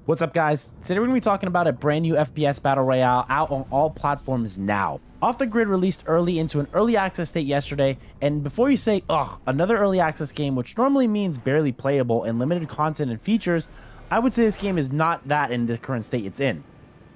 What's up, guys? Today we're going to be talking about a brand new FPS Battle Royale out on all platforms now. Off the Grid released early into an early access state yesterday, and before you say, ugh, another early access game, which normally means barely playable and limited content and features, I would say this game is not that in the current state it's in.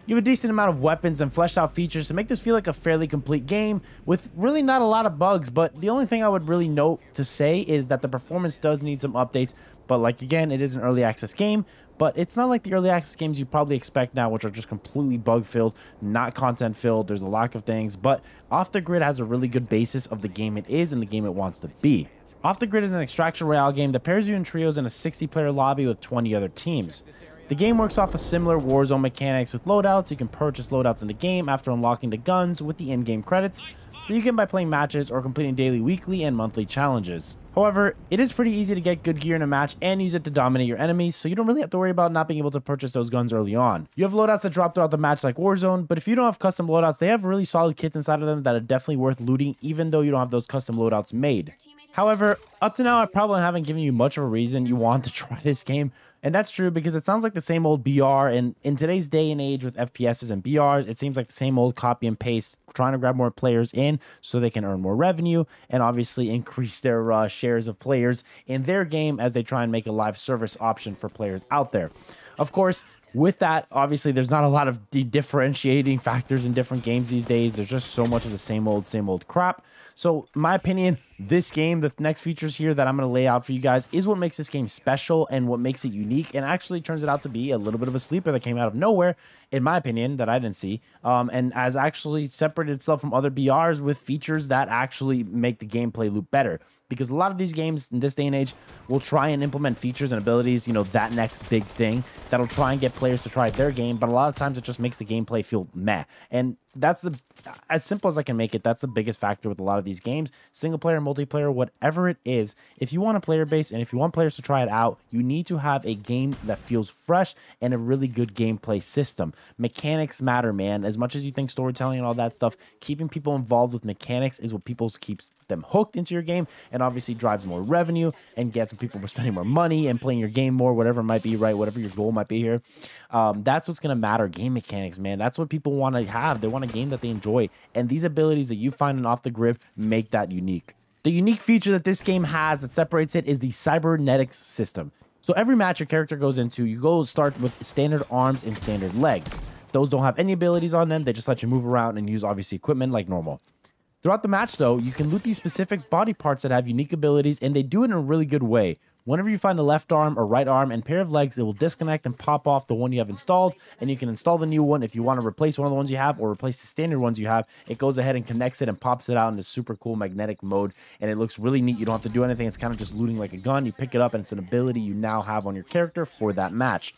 You have a decent amount of weapons and fleshed out features to make this feel like a fairly complete game with really not a lot of bugs, but the only thing I would really note to say is that the performance does need some updates, but like again, it is an early access game, but it's not like the early access games you probably expect now, which are just completely bug filled, not content filled. There's a lack of things, but Off the Grid has a really good basis of the game it is and the game it wants to be. Off the Grid is an extraction royale game that pairs you in trios in a 60-player lobby with 20 other teams. The game works off of similar Warzone mechanics with loadouts. You can purchase loadouts in the game after unlocking the guns with the in-game credits, but you can by playing matches or completing daily, weekly, and monthly challenges. However, it is pretty easy to get good gear in a match and use it to dominate your enemies, so you don't really have to worry about not being able to purchase those guns early on. You have loadouts that drop throughout the match like Warzone, but if you don't have custom loadouts, they have really solid kits inside of them that are definitely worth looting even though you don't have those custom loadouts made. However, up to now, I probably haven't given you much of a reason you want to try this game. And that's true because it sounds like the same old BR, and in today's day and age with FPSs and BRs, it seems like the same old copy and paste, trying to grab more players in so they can earn more revenue and obviously increase their shares of players in their game as they try and make a live service option for players out there. Of course, with that, obviously, there's not a lot of differentiating factors in different games these days. There's just so much of the same old crap. So, in my opinion, this game, the next features here that I'm going to lay out for you guys is what makes this game special and what makes it unique and actually turns it out to be a little bit of a sleeper that came out of nowhere, in my opinion, that I didn't see, and has actually separated itself from other BRs with features that actually make the gameplay loop better. Because a lot of these games in this day and age will try and implement features and abilities, you know, that next big thing that'll try and get players to try their game, but a lot of times it just makes the gameplay feel meh. And that's as simple as I can make it. That's the biggest factor with a lot of these games, single player, multiplayer, whatever it is. If you want a player base and if you want players to try it out, you need to have a game that feels fresh and a really good gameplay system. Mechanics matter, man. As much as you think storytelling and all that stuff, keeping people involved with mechanics is what keeps them hooked into your game and obviously drives more revenue and gets people spending more money and playing your game more, whatever it might be, right? Whatever your goal might be here. That's what's going to matter. Game mechanics, man. That's what people want to have. They want a game that they enjoy. And these abilities that you find in Off the Grid make that unique. The unique feature that this game has that separates it is the cybernetics system. So every match your character goes into, you go start with standard arms and standard legs. Those don't have any abilities on them. They just let you move around and use obviously equipment like normal. Throughout the match, though, you can loot these specific body parts that have unique abilities, and they do it in a really good way. Whenever you find a left arm or right arm and pair of legs, it will disconnect and pop off the one you have installed, and you can install the new one if you want to replace one of the ones you have or replace the standard ones you have. It goes ahead and connects it and pops it out in this super cool magnetic mode, and it looks really neat. You don't have to do anything. It's kind of just looting like a gun. You pick it up, and it's an ability you now have on your character for that match.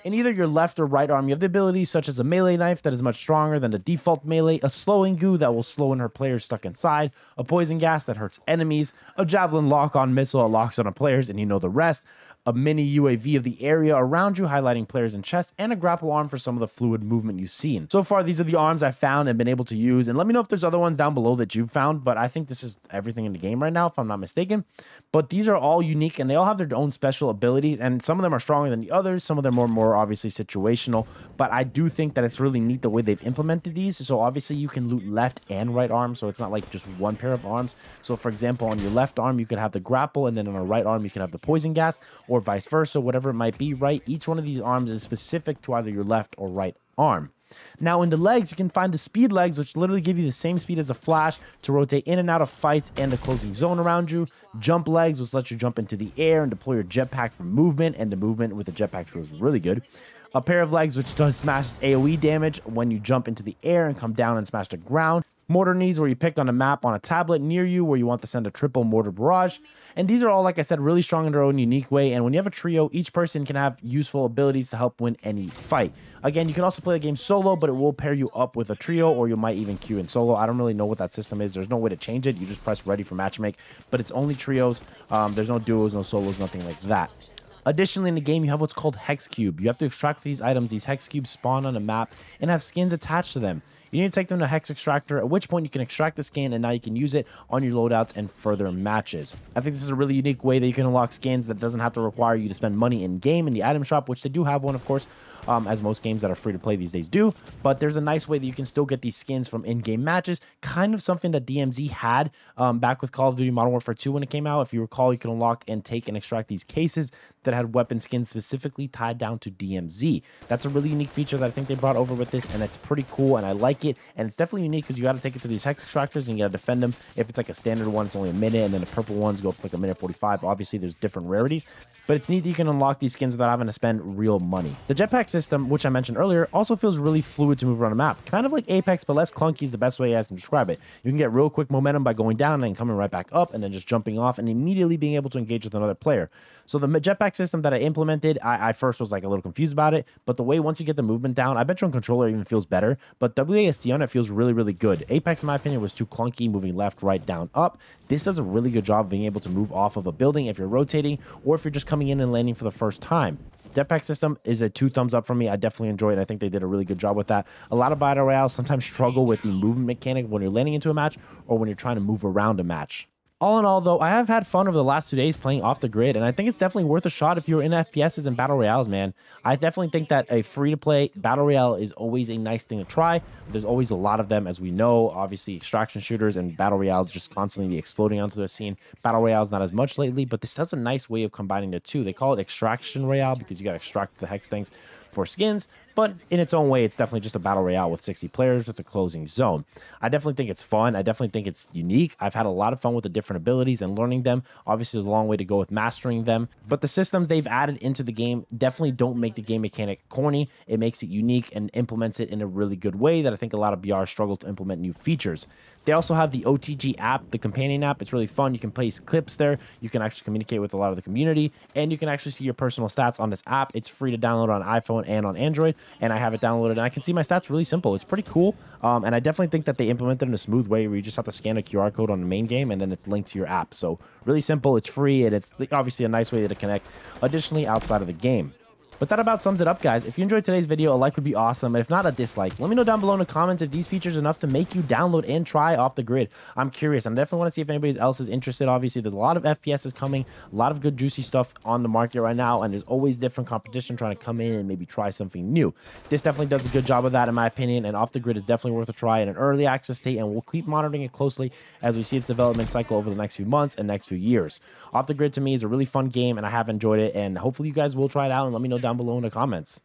In either your left or right arm, you have the abilities such as a melee knife that is much stronger than the default melee, a slowing goo that will slow in her players stuck inside, a poison gas that hurts enemies, a javelin lock-on missile that locks on a players and you know the rest, a mini UAV of the area around you highlighting players in chest, and a grapple arm for some of the fluid movement you've seen. So far, these are the arms I've found and been able to use, and let me know if there's other ones down below that you've found, but I think this is everything in the game right now, if I'm not mistaken. But these are all unique, and they all have their own special abilities, and some of them are stronger than the others, some of them are more obviously situational, but I do think that it's really neat the way they've implemented these. So obviously you can loot left and right arm, so it's not like just one pair of arms. So for example, on your left arm, you could have the grapple, and then on a right arm, you can have the poison gas, or vice versa, whatever it might be, right? Each one of these arms is specific to either your left or right arm. Now in the legs, you can find the speed legs, which literally give you the same speed as a flash to rotate in and out of fights and the closing zone around you. Jump legs, which lets you jump into the air and deploy your jetpack for movement, and the movement with the jetpack feels really good. A pair of legs, which does smash AoE damage when you jump into the air and come down and smash the ground. Mortar knees, where you picked on a map on a tablet near you where you want to send a triple mortar barrage. And these are all, like I said, really strong in their own unique way. And when you have a trio, each person can have useful abilities to help win any fight. Again, you can also play the game solo, but it will pair you up with a trio, or you might even queue in solo. I don't really know what that system is. There's no way to change it. You just press ready for matchmake, but it's only trios. There's no duos, no solos, nothing like that. Additionally, in the game, you have what's called Hex Cube. You have to extract these items. These Hex Cubes spawn on a map and have skins attached to them. You need to take them to Hex Extractor, at which point you can extract the skin, and now you can use it on your loadouts and further matches. I think this is a really unique way that you can unlock skins that doesn't have to require you to spend money in-game in the item shop, which they do have one, of course, as most games that are free to play these days do. But there's a nice way that you can still get these skins from in-game matches, kind of something that DMZ had back with Call of Duty Modern Warfare 2 when it came out. If you recall, you can unlock and take and extract these cases that had weapon skins specifically tied down to DMZ. That's a really unique feature that I think they brought over with this, and it's pretty cool, and I like it. And it's definitely unique because you got to take it to these Hex Extractors and you got to defend them. If it's like a standard one, it's only a minute, and then the purple ones go up to like a minute 45. Obviously, there's different rarities, but it's neat that you can unlock these skins without having to spend real money. The jetpack system, which I mentioned earlier, also feels really fluid to move around a map. Kind of like Apex, but less clunky is the best way I can describe it. You can get real quick momentum by going down and coming right back up, and then just jumping off and immediately being able to engage with another player. So the jetpack system that I implemented, I first was like a little confused about it, but the way once you get the movement down, I bet you on controller even feels better, but WASD on it feels really, really good. Apex, in my opinion, was too clunky, moving left, right, down, up. This does a really good job of being able to move off of a building if you're rotating, or if you're just coming in and landing for the first time. Jetpack system is a 2 thumbs up from me. I definitely enjoy it. I think they did a really good job with that. A lot of Battle Royales sometimes struggle with the movement mechanic when you're landing into a match or when you're trying to move around a match. All in all, though, I have had fun over the last 2 days playing off the grid, and I think it's definitely worth a shot if you're in FPSs and Battle Royales, man. I definitely think that a free-to-play Battle Royale is always a nice thing to try. There's always a lot of them, as we know. Obviously, extraction shooters and Battle Royales just constantly exploding onto the scene. Battle Royales not as much lately, but this does a nice way of combining the two. They call it Extraction Royale because you got to extract the hex things for skins, but in its own way, it's definitely just a Battle Royale with 60 players with a closing zone. I definitely think it's fun. I definitely think it's unique. I've had a lot of fun with the different abilities and learning them. Obviously, there's a long way to go with mastering them, but the systems they've added into the game definitely don't make the game mechanic corny. It makes it unique and implements it in a really good way that I think a lot of BR struggle to implement new features. They also have the OTG app, the companion app. It's really fun. You can place clips there. You can actually communicate with a lot of the community, and you can actually see your personal stats on this app. It's free to download on iPhone and on Android, and I have it downloaded, and I can see my stats really simple. It's pretty cool, and I definitely think that they implemented it in a smooth way where you just have to scan a QR code on the main game, and then it's linked to your app. So really simple. It's free, and it's obviously a nice way to connect additionally outside of the game. But that about sums it up, guys. If you enjoyed today's video, a like would be awesome. And if not, a dislike. Let me know down below in the comments if these features are enough to make you download and try off the grid. I'm curious. I definitely want to see if anybody else is interested. Obviously, there's a lot of FPSs coming, a lot of good juicy stuff on the market right now, and there's always different competition trying to come in and maybe try something new. This definitely does a good job of that, in my opinion, and off the grid is definitely worth a try in an early access state, and we'll keep monitoring it closely as we see its development cycle over the next few months and next few years. Off the grid to me is a really fun game, and I have enjoyed it, and hopefully you guys will try it out and let me know down below in the comments.